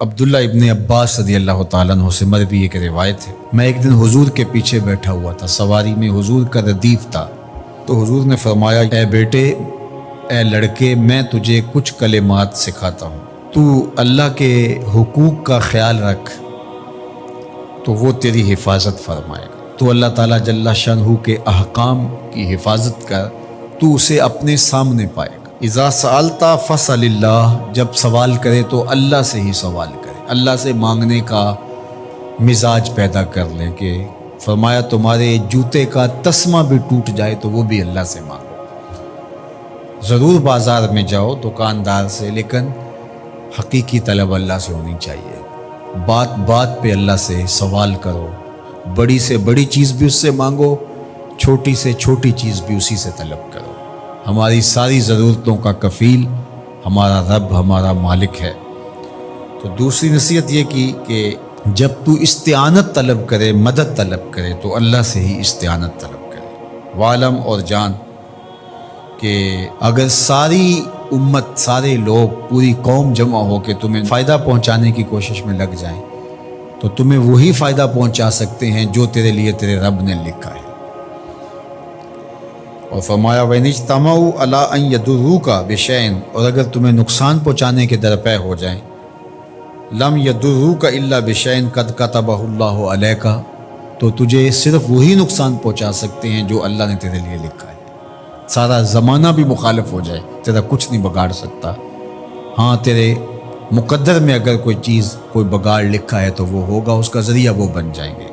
عبداللہ ابن عباس رضی اللہ تعالیٰ عنہ سے مروی ایک روایت ہے، میں ایک دن حضور کے پیچھے بیٹھا ہوا تھا، سواری میں حضور کا ردیف تھا، تو حضور نے فرمایا اے بیٹے، اے لڑکے، میں تجھے کچھ کلمات سکھاتا ہوں، تو اللہ کے حقوق کا خیال رکھ تو وہ تیری حفاظت فرمائے گا۔ تو اللہ تعالیٰ جل شانہ کے احکام کی حفاظت کر، تو اسے اپنے سامنے پائے گا۔ اذا سألت فاسأل اللہ، جب سوال کرے تو اللہ سے ہی سوال کرے، اللہ سے مانگنے کا مزاج پیدا کر لیں کہ فرمایا تمہارے جوتے کا تسمہ بھی ٹوٹ جائے تو وہ بھی اللہ سے مانگو۔ ضرور بازار میں جاؤ دکاندار سے، لیکن حقیقی طلب اللہ سے ہونی چاہیے۔ بات بات پہ اللہ سے سوال کرو، بڑی سے بڑی چیز بھی اس سے مانگو، چھوٹی سے چھوٹی چیز بھی اسی سے طلب کرو۔ ہماری ساری ضرورتوں کا کفیل ہمارا رب، ہمارا مالک ہے۔ تو دوسری نصیحت یہ کی کہ جب تو استعانت طلب کرے، مدد طلب کرے تو اللہ سے ہی استعانت طلب کرے۔ وعلم، اور جان کہ اگر ساری امت، سارے لوگ، پوری قوم جمع ہو کے تمہیں فائدہ پہنچانے کی کوشش میں لگ جائیں تو تمہیں وہی فائدہ پہنچا سکتے ہیں جو تیرے لیے تیرے رب نے لکھا ہے۔ اور فرمایا وَإِنِ اجْتَمَعُوا عَلَىٰ أَن يَضُرُّوكَ بِشَيْءٍ، اور اگر تمہیں نقصان پہنچانے کے درپے ہو جائیں، لَمْ يَضُرُّوكَ إِلَّا بِشَيْءٍ قَدْ كَتَبَهُ اللَّهُ عَلَيْكَ، تو تجھے صرف وہی نقصان پہنچا سکتے ہیں جو اللہ نے تیرے لیے لکھا ہے۔ سارا زمانہ بھی مخالف ہو جائے، تیرا کچھ نہیں بگاڑ سکتا۔ ہاں، تیرے مقدر میں اگر کوئی چیز، کوئی بگاڑ لکھا ہے تو وہ ہوگا، اس کا ذریعہ وہ بن جائیں گے۔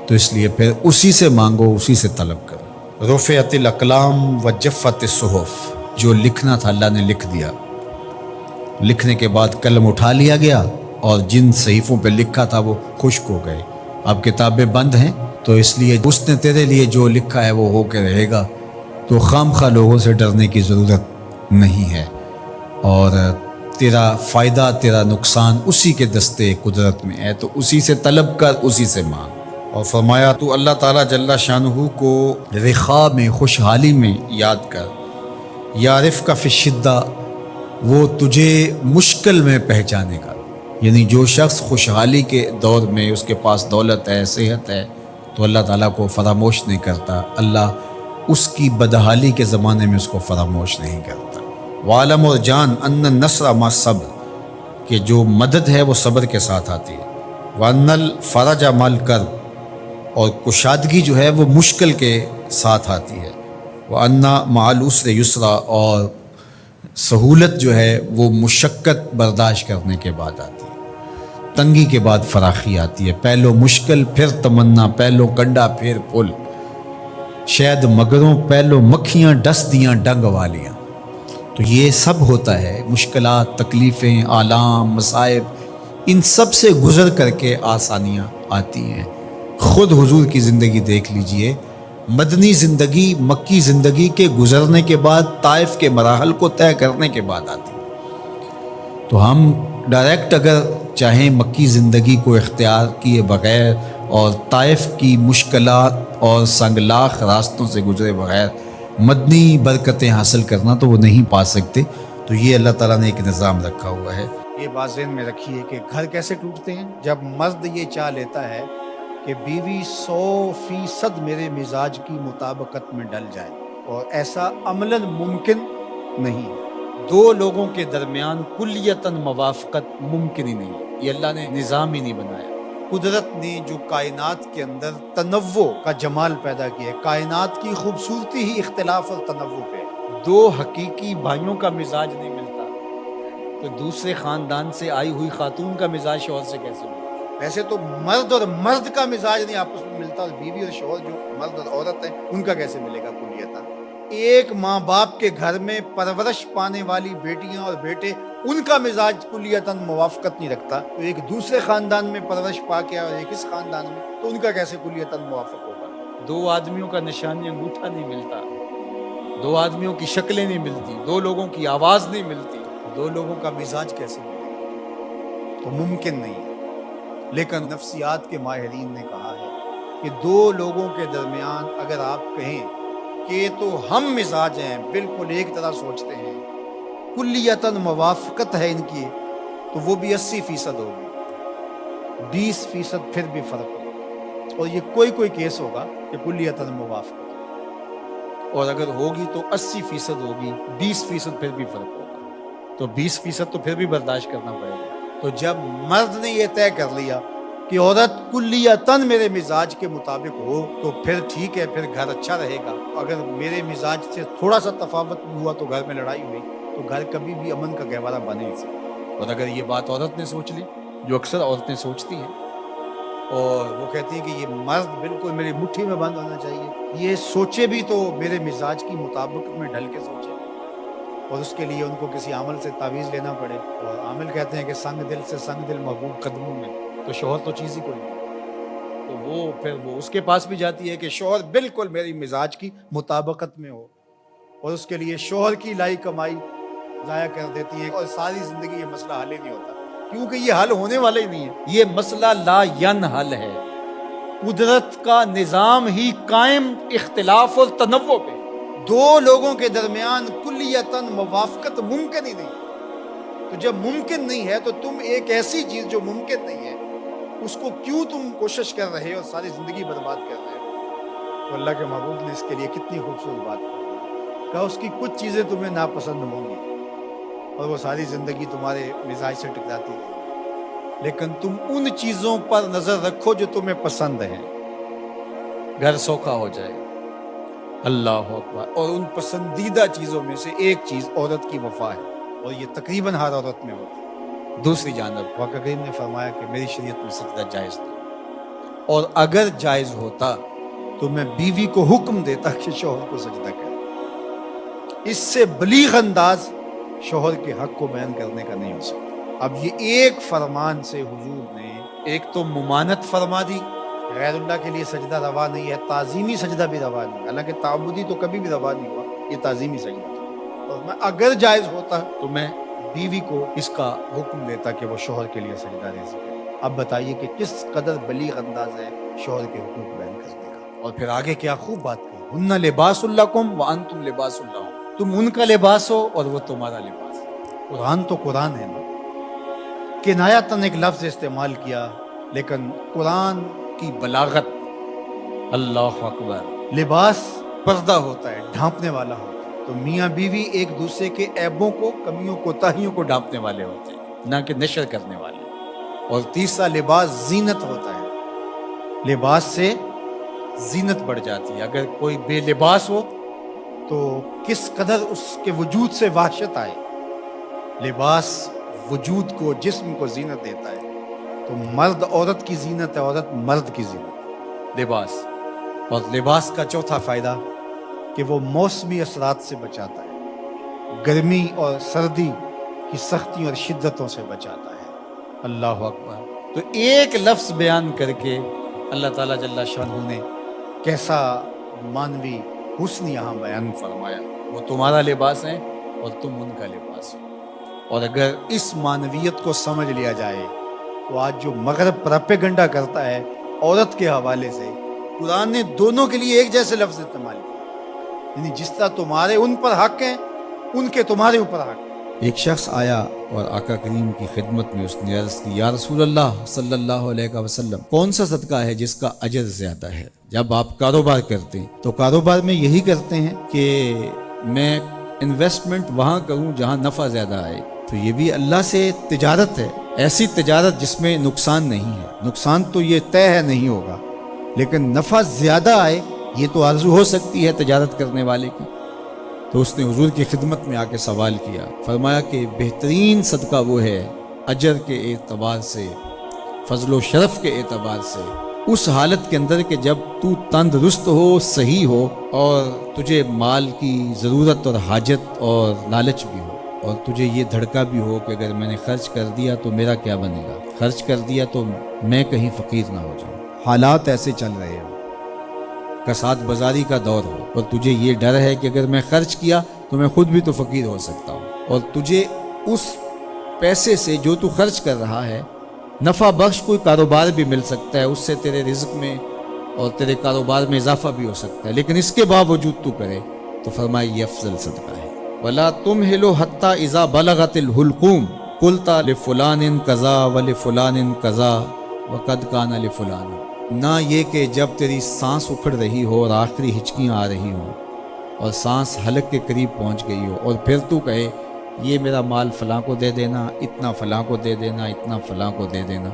تو اس لیے پھر اسی سے مانگو، اسی سے طلب کرو۔ رفعت الاقلام وجفت الصحف، جو لکھنا تھا اللہ نے لکھ دیا، لکھنے کے بعد قلم اٹھا لیا گیا اور جن صحیفوں پہ لکھا تھا وہ خشک ہو گئے۔ اب کتابیں بند ہیں، تو اس لیے اس نے تیرے لیے جو لکھا ہے وہ ہو کے رہے گا، تو خام خواہ لوگوں سے ڈرنے کی ضرورت نہیں ہے، اور تیرا فائدہ، تیرا نقصان اسی کے دستے قدرت میں ہے، تو اسی سے طلب کر، اسی سے مانگ۔ اور فرمایا تو اللہ تعالیٰ جل شانہ کو رخاء میں، خوشحالی میں یاد کر، یعرف کا فی الشدہ، وہ تجھے مشکل میں پہچانے گا۔ یعنی جو شخص خوشحالی کے دور میں اس کے پاس دولت ہے، صحت ہے، تو اللہ تعالیٰ کو فراموش نہیں کرتا، اللہ اس کی بدحالی کے زمانے میں اس کو فراموش نہیں کرتا۔ وعلم، اور جان، ان النصر مع الصبر، کہ جو مدد ہے وہ صبر کے ساتھ آتی ہے۔ وان الفرج مع الکرب، اور کشادگی جو ہے وہ مشکل کے ساتھ آتی ہے۔ وان مع العسر یسرا، اور سہولت جو ہے وہ مشقت برداشت کرنے کے بعد آتی ہے، تنگی کے بعد فراخی آتی ہے۔ پہلو مشکل پھر تمنا، پہلو کنڈا پھر پھول، شاید مگروں پہلو مکھیاں ڈس دیاں ڈنگ والیاں۔ تو یہ سب ہوتا ہے، مشکلات، تکلیفیں، آلام، مصائب، ان سب سے گزر کر کے آسانیاں آتی ہیں۔ خود حضور کی زندگی دیکھ لیجئے، مدنی زندگی مکی زندگی کے گزرنے کے بعد، طائف کے مراحل کو طے کرنے کے بعد آتی ہے۔ تو ہم ڈائریکٹ اگر چاہیں مکی زندگی کو اختیار کیے بغیر اور طائف کی مشکلات اور سنگلاخ راستوں سے گزرے بغیر مدنی برکتیں حاصل کرنا، تو وہ نہیں پا سکتے۔ تو یہ اللہ تعالیٰ نے ایک نظام رکھا ہوا ہے۔ یہ بات ذہن میں رکھیے کہ گھر کیسے ٹوٹتے ہیں؟ جب مرد یہ چاہ لیتا ہے کہ بیوی 100% میرے مزاج کی مطابقت میں ڈل جائے، اور ایسا عملاً ممکن نہیں ہے۔ دو لوگوں کے درمیان کلیتاً موافقت ممکن ہی نہیں ہے، یہ اللہ نے نظام ہی نہیں بنایا۔ قدرت نے جو کائنات کے اندر تنوع کا جمال پیدا کیا ہے، کائنات کی خوبصورتی ہی اختلاف اور تنوع پہ ہے۔ دو حقیقی بھائیوں کا مزاج نہیں ملتا تو دوسرے خاندان سے آئی ہوئی خاتون کا مزاج شوہر سے کیسے ملتا؟ ویسے تو مرد اور مرد کا مزاج نہیں آپس میں ملتا، اور بیوی اور شوہر جو مرد اور عورت ہیں ان کا کیسے ملے گا کلیتاً؟ ایک ماں باپ کے گھر میں پرورش پانے والی بیٹیاں اور بیٹے، ان کا مزاج کلیتاً موافقت نہیں رکھتا، تو ایک دوسرے خاندان میں پرورش پا کے اور ایک اس خاندان میں، تو ان کا کیسے کلیتاً موافق ہوگا؟ دو آدمیوں کا نشانی انگوٹھا نہیں ملتا، دو آدمیوں کی شکلیں نہیں ملتی، دو لوگوں کی آواز نہیں ملتی، دو لوگوں کا مزاج کیسے ملے گا؟ تو ممکن نہیں ہے۔ لیکن نفسیات کے ماہرین نے کہا ہے کہ دو لوگوں کے درمیان اگر آپ کہیں کہ تو ہم مزاج ہیں، بالکل ایک طرح سوچتے ہیں، کلیتاً موافقت ہے ان کی، تو وہ بھی 80% ہوگی، 20% پھر بھی فرق ہوگا، اور یہ کوئی کیس ہوگا کہ کلیتاً موافق، اور اگر ہوگی تو 80% ہوگی، 20% پھر بھی فرق ہوگا، تو 20% تو پھر بھی برداشت کرنا پڑے گا۔ تو جب مرد نے یہ طے کر لیا کہ عورت کلیتاً میرے مزاج کے مطابق ہو تو پھر ٹھیک ہے، پھر گھر اچھا رہے گا، اگر میرے مزاج سے تھوڑا سا تفاوت ہوا تو گھر میں لڑائی ہوئی تو گھر کبھی بھی امن کا گہوارہ بن نہیں سکتا۔ اور اگر یہ بات عورت نے سوچ لی، جو اکثر عورتیں سوچتی ہیں، اور وہ کہتی ہیں کہ یہ مرد بالکل میری مٹھی میں بند ہونا چاہیے، یہ سوچے بھی تو میرے مزاج کی مطابقت میں ڈھل کے سوچے، اور اس کے لیے ان کو کسی عامل سے تعویذ لینا پڑے، اور عامل کہتے ہیں کہ سنگ دل سے سنگ دل محبوب قدموں میں، تو شوہر تو چیز ہی کوئی نہیں، تو وہ پھر وہ اس کے پاس بھی جاتی ہے کہ شوہر بالکل میری مزاج کی مطابقت میں ہو، اور اس کے لیے شوہر کی لائی کمائی ضائع کر دیتی ہے، اور ساری زندگی یہ مسئلہ حل ہی نہیں ہوتا، کیونکہ یہ حل ہونے والا ہی نہیں ہے، یہ مسئلہ لا ینحل ہے، قدرت کا نظام ہی قائم اختلاف اور تنوع پہ، دو لوگوں کے درمیان کلیتاً موافقت ممکن ہی نہیں، تو جب ممکن نہیں ہے تو تم ایک ایسی چیز جو ممکن نہیں ہے اس کو کیوں تم کوشش کر رہے ہو، ساری زندگی برباد کر رہے ہو۔ تو اللہ کے محبوب نے اس کے لیے کتنی خوبصورت بات کی، کہا اس کی کچھ چیزیں تمہیں ناپسند ہوں گی اور وہ ساری زندگی تمہارے مزاج سے ٹکراتی رہے، لیکن تم ان چیزوں پر نظر رکھو جو تمہیں پسند ہیں، گھر سوکھا ہو جائے، اللہ اکبر۔ اور ان پسندیدہ چیزوں میں سے ایک چیز عورت کی وفا ہے، اور یہ تقریباً ہر عورت میں ہوتی ہے۔ دوسری جانب آقا کریم نے فرمایا کہ میری شریعت میں سجدہ جائز نہیں، اور اگر جائز ہوتا تو میں بیوی کو حکم دیتا کہ شوہر کو سجدہ کرے، اس سے بلیغ انداز شوہر کے حق کو بیان کرنے کا نہیں ہو سکتا۔ اب یہ ایک فرمان سے حضور نے ایک تو ممانت فرما دی، غیر اللہ کے لیے سجدہ روا نہیں ہے، تعظیمی سجدہ بھی روا نہیں، حالانکہ تعبدی تو کبھی بھی روا نہیں ہوا، یہ تعظیمی سجدہ تھا، اور میں اگر جائز ہوتا تو میں بیوی کو اس کا حکم دیتا کہ وہ شوہر کے لیے سجدہ ریزی کرے۔ اب بتائیے کہ کس قدر بلیغ انداز ہے شوہر کے حقوق بیان کرنے کا، اور پھر آگے کیا خوب بات کی، ہن لباس لکم وانتم لباس لہم، تم ان کا لباس ہو اور وہ تمہارا لباس ہے۔ قرآن تو قرآن ہے نا، کنایتاً ایک لفظ استعمال کیا، لیکن قرآن کی بلاغت، اللہ اکبر۔ لباس پردہ ہوتا ہے، ڈھانپنے والا ہوتا ہے، تو میاں بیوی ایک دوسرے کے عیبوں کو، کمیوں کوتاہیوں کو ڈھانپنے والے ہوتے ہیں، نہ کہ نشر کرنے والے۔ اور تیسرا لباس زینت ہوتا ہے، لباس سے زینت بڑھ جاتی ہے، اگر کوئی بے لباس ہو تو کس قدر اس کے وجود سے وحشت آئے۔ لباس وجود کو، جسم کو زینت دیتا ہے، تو مرد عورت کی زینت ہے، عورت مرد کی زینت، لباس۔ اور لباس کا چوتھا فائدہ کہ وہ موسمی اثرات سے بچاتا ہے، گرمی اور سردی کی سختی اور شدتوں سے بچاتا ہے، اللہ اکبر۔ تو ایک لفظ بیان کر کے اللہ تعالیٰ جل شانہ نے کیسا مانوی حسن یہاں بیان فرمایا، وہ تمہارا لباس ہے اور تم ان کا لباس ہو۔ اور اگر اس مانویت کو سمجھ لیا جائے تو آج جو مغرب پراپیگنڈا کرتا ہے عورت کے حوالے سے، قرآن نے دونوں کے لیے ایک جیسے لفظ استعمال کیا، یعنی جس طرح تمہارے ان پر حق ہیں، ان کے تمہارے اوپر حق ہیں۔ ایک شخص آیا اور آقا کریم کی خدمت میں اس نے عرض کی، یا رسول اللہ صلی اللہ علیہ وسلم، کون سا صدقہ ہے جس کا اجر زیادہ ہے؟ جب آپ کاروبار کرتے ہیں تو کاروبار میں یہی کرتے ہیں کہ میں انویسٹمنٹ وہاں کروں جہاں نفع زیادہ آئے، تو یہ بھی اللہ سے تجارت ہے، ایسی تجارت جس میں نقصان نہیں ہے، نقصان تو یہ طے ہے نہیں ہوگا، لیکن نفع زیادہ آئے یہ تو آرزو ہو سکتی ہے تجارت کرنے والے کی۔ تو اس نے حضور کی خدمت میں آ کے سوال کیا، فرمایا کہ بہترین صدقہ وہ ہے اجر کے اعتبار سے، فضل و شرف کے اعتبار سے، اس حالت کے اندر کہ جب تو تندرست ہو، صحیح ہو، اور تجھے مال کی ضرورت اور حاجت اور لالچ بھی ہو، اور تجھے یہ دھڑکا بھی ہو کہ اگر میں نے خرچ کر دیا تو میرا کیا بنے گا، خرچ کر دیا تو میں کہیں فقیر نہ ہو جاؤں، حالات ایسے چل رہے ہوں، کساد بازاری کا دور ہو، اور تجھے یہ ڈر ہے کہ اگر میں خرچ کیا تو میں خود بھی تو فقیر ہو سکتا ہوں، اور تجھے اس پیسے سے جو تو خرچ کر رہا ہے نفع بخش کوئی کاروبار بھی مل سکتا ہے، اس سے تیرے رزق میں اور تیرے کاروبار میں اضافہ بھی ہو سکتا ہے، لیکن اس کے باوجود تو کرے، تو فرمایا یہ افضل صدقہ ہے۔ وَلَا تُمْهِلُ حَتَّى إِذَا بَلَغَتِ الْحُلْقُومَ، قلتا لفلان کذا ولفلان کذا وقد کان لفلان، نہ یہ کہ جب تیری سانس اکھڑ رہی ہو اور آخری ہچکیاں آ رہی ہوں اور سانس حلق کے قریب پہنچ گئی ہو، اور پھر تو کہے یہ میرا مال فلاں کو دے دینا، اتنا فلاں کو دے دینا، اتنا فلاں کو دے دینا۔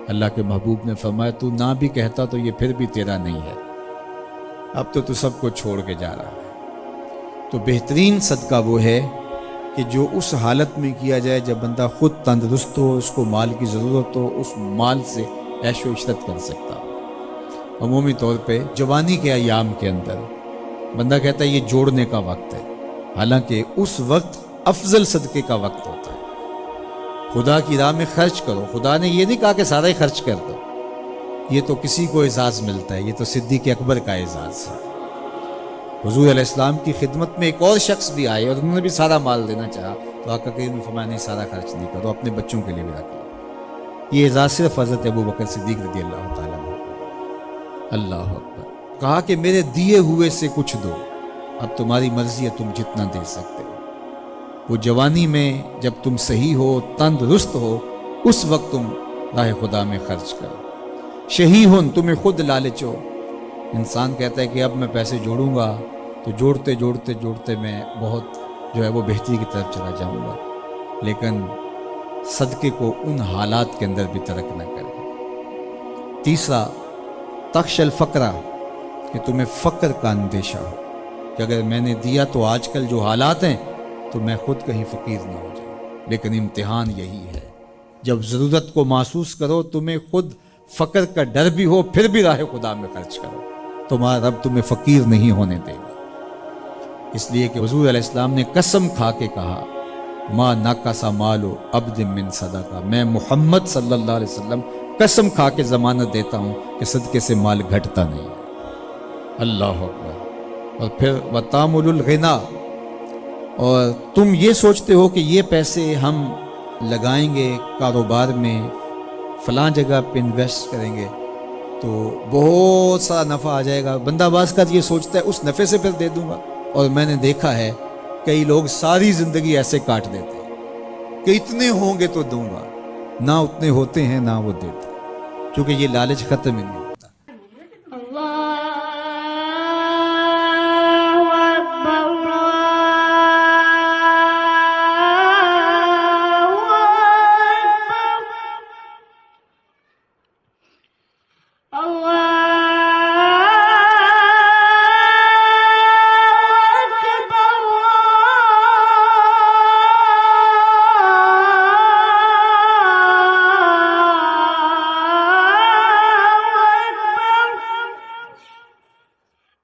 اللہ کے محبوب نے فرمایا تو نہ بھی کہتا تو یہ پھر بھی تیرا نہیں ہے، اب تو سب کو چھوڑ کے جا رہا ہے۔ تو بہترین صدقہ وہ ہے کہ جو اس حالت میں کیا جائے جب بندہ خود تندرست ہو، اس کو مال کی ضرورت ہو، اس مال سے عیش و عشرت کر سکتا ہو۔ عمومی طور پہ جوانی کے ایام کے اندر بندہ کہتا ہے یہ جوڑنے کا وقت ہے، حالانکہ اس وقت افضل صدقے کا وقت ہوتا ہے۔ خدا کی راہ میں خرچ کرو، خدا نے یہ نہیں کہا کہ سارا ہی خرچ کر دو، یہ تو کسی کو اعزاز ملتا ہے، یہ تو صدیق اکبر کا اعزاز ہے۔ حضور علیہ السلام کی خدمت میں ایک اور شخص بھی آئے اور انہوں نے بھی سارا مال دینا چاہا، تو آقا کریم نے فرمایا نہیں، سارا خرچ نہیں کرو، اپنے بچوں کے لیے بھی رکھ لو۔ یہ اعزاز صرف حضرت ابو بکر صدیق رضی اللہ تعالیٰ عنہ۔ اللہ اکبر۔ کہا کہ میرے دیے ہوئے سے کچھ دو، اب تمہاری مرضی ہے، تم جتنا دے سکتے ہو۔ وہ جوانی میں جب تم صحیح ہو، تندرست ہو، اس وقت تم راہ خدا میں خرچ کرو۔ شہیہن، تمہیں خود لالچ ہو، انسان کہتا ہے کہ اب میں پیسے جوڑوں گا تو جوڑتے جوڑتے جوڑتے میں بہت جو ہے وہ بہتری کی طرف چلا جاؤں گا، لیکن صدقے کو ان حالات کے اندر بھی ترک نہ کرے۔ تیسرا، تخش الفقرہ، کہ تمہیں فقر کا اندیشہ ہو کہ اگر میں نے دیا تو آج کل جو حالات ہیں تو میں خود کہیں فقیر نہ ہو جاؤں۔ لیکن امتحان یہی ہے، جب ضرورت کو محسوس کرو، تمہیں خود فقر کا ڈر بھی ہو، پھر بھی راہ خدا میں خرچ کرو، تمہارا رب تمہیں فقیر نہیں ہونے دے گا۔ اس لیے کہ حضور علیہ السلام نے قسم کھا کے کہا ما نقص مال عبد من صدقہ، میں محمد صلی اللہ علیہ وسلم قسم کھا کے ضمانت دیتا ہوں کہ صدقے سے مال گھٹتا نہیں ہے۔ اللہ اکبر۔ اور پھر وتامل الغنا، اور تم یہ سوچتے ہو کہ یہ پیسے ہم لگائیں گے کاروبار میں، فلاں جگہ پہ انویسٹ کریں گے تو بہت سارا نفع آ جائے گا۔ بندہ باز کا یہ سوچتا ہے اس نفع سے پھر دے دوں گا، اور میں نے دیکھا ہے کئی لوگ ساری زندگی ایسے کاٹ دیتے ہیں کہ اتنے ہوں گے تو دوں گا، نہ اتنے ہوتے ہیں نہ وہ دیتے، کیونکہ یہ لالچ ختم ہی نہیں ہوتا۔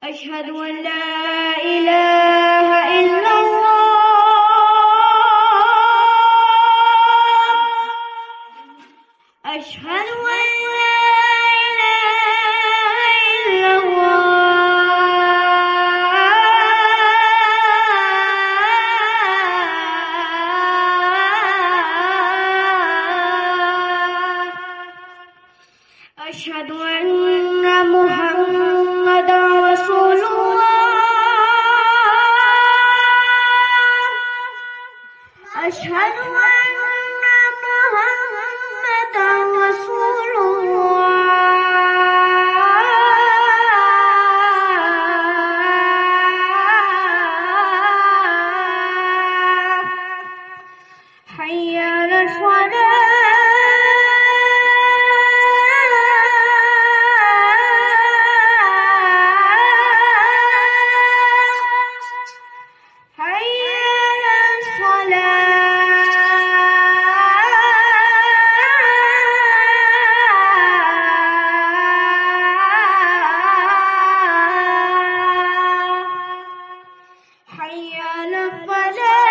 أشهد أن لا إله إلا الله أشهد أن لا إله إلا الله أشهد أن محمد رسول الله أشهد أن محمد رسول الله حي على حي على الفلاح